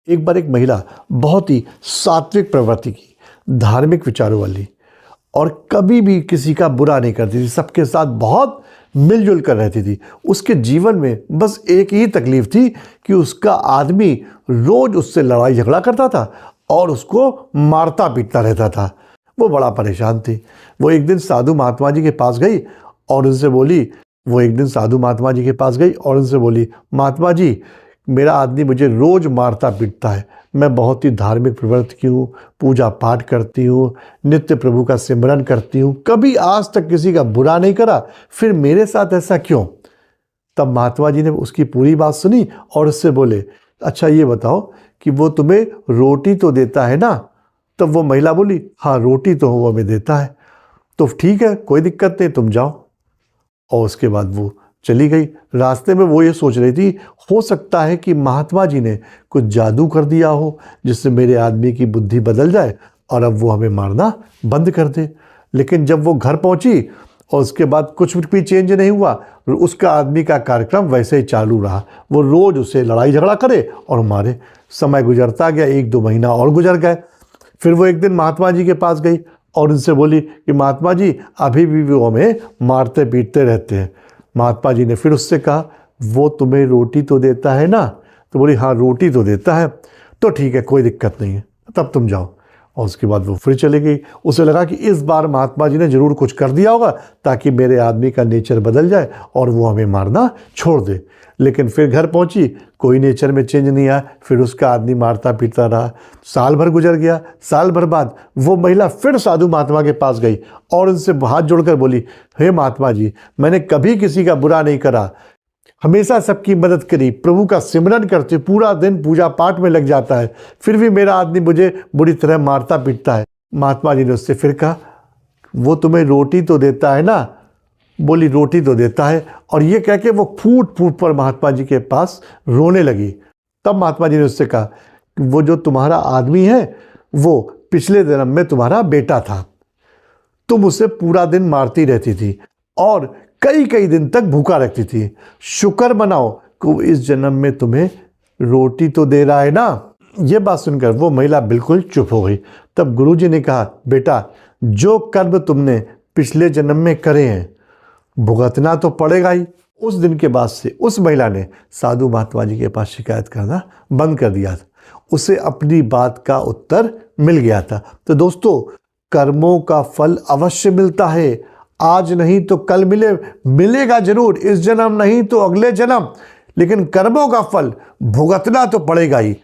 एक बार एक महिला बहुत ही सात्विक प्रवृत्ति की, धार्मिक विचारों वाली और कभी भी किसी का बुरा नहीं करती थी, सबके साथ बहुत मिलजुल कर रहती थी। उसके जीवन में बस एक ही तकलीफ थी कि उसका आदमी रोज उससे लड़ाई झगड़ा करता था और उसको मारता पीटता रहता था। वो बड़ा परेशान थी। वो एक दिन साधु महात्मा जी के पास गई और उनसे बोली, महात्मा जी, मेरा आदमी मुझे रोज मारता पीटता है। मैं बहुत ही धार्मिक प्रवृत्ति की हूँ, पूजा पाठ करती हूँ, नित्य प्रभु का सिमरन करती हूँ, कभी आज तक किसी का बुरा नहीं करा, फिर मेरे साथ ऐसा क्यों? तब महात्मा जी ने उसकी पूरी बात सुनी और उससे बोले, अच्छा ये बताओ कि वो तुम्हें रोटी तो देता है ना? तब वो महिला बोली, हाँ रोटी तो वो हमें देता है। तो ठीक है, कोई दिक्कत नहीं, तुम जाओ। और उसके बाद वो चली गई। रास्ते में वो ये सोच रही थी, हो सकता है कि महात्मा जी ने कुछ जादू कर दिया हो जिससे मेरे आदमी की बुद्धि बदल जाए और अब वो हमें मारना बंद कर दे। लेकिन जब वो घर पहुंची और उसके बाद कुछ भी चेंज नहीं हुआ, उसका आदमी का कार्यक्रम वैसे ही चालू रहा। वो रोज उसे लड़ाई झगड़ा करे और मारे। समय गुजरता गया, 1-2 महीना और गुजर गए। फिर वो एक दिन महात्मा जी के पास गई और उनसे बोली कि महात्मा जी, अभी भी वो हमें मारते पीटते रहते हैं। महात्मा जी ने फिर उससे कहा, वो तुम्हें रोटी तो देता है ना? तो बोली, हाँ रोटी तो देता है। तो ठीक है, कोई दिक्कत नहीं है, तब तुम जाओ। और उसके बाद वो फिर चली गई। उसे लगा कि इस बार महात्मा जी ने ज़रूर कुछ कर दिया होगा ताकि मेरे आदमी का नेचर बदल जाए और वो हमें मारना छोड़ दे। लेकिन फिर घर पहुंची, कोई नेचर में चेंज नहीं आया। फिर उसका आदमी मारता पीटता रहा। साल भर गुजर गया। साल भर बाद वो महिला फिर साधु महात्मा के पास गई और उनसे हाथ जोड़कर बोली, हे महात्मा जी, मैंने कभी किसी का बुरा नहीं करा, हमेशा सबकी मदद करी, प्रभु का सिमरन करते, पूरा दिन पूजा पाठ में लग जाता है, फिर भी मेरा आदमी मुझे बुरी तरह मारता पीटता है। महात्मा जी ने उससे फिर कहा, वो तुम्हें रोटी तो देता है ना? बोली, रोटी तो देता है। और ये कह के वो फूट फूट पर महात्मा जी के पास रोने लगी। तब महात्मा जी ने उससे कहा, वो जो तुम्हारा आदमी है वो पिछले जन्म में तुम्हारा बेटा था, तुम उसे पूरा दिन मारती रहती थी और कई कई दिन तक भूखा रखती थी। शुक्र मनाओ कि वो इस जन्म में तुम्हें रोटी तो दे रहा है ना। ये बात सुनकर वो महिला बिल्कुल चुप हो गई। तब गुरुजी ने कहा, बेटा, जो कर्म तुमने पिछले जन्म में करे हैं भुगतना तो पड़ेगा ही। उस दिन के बाद से उस महिला ने साधु महात्मा जी के पास शिकायत करना बंद कर दिया था। उसे अपनी बात का उत्तर मिल गया था। तो दोस्तों, कर्मों का फल अवश्य मिलता है। आज नहीं तो कल मिलेगा जरूर, इस जन्म नहीं तो अगले जन्म, लेकिन कर्मों का फल भुगतना तो पड़ेगा ही।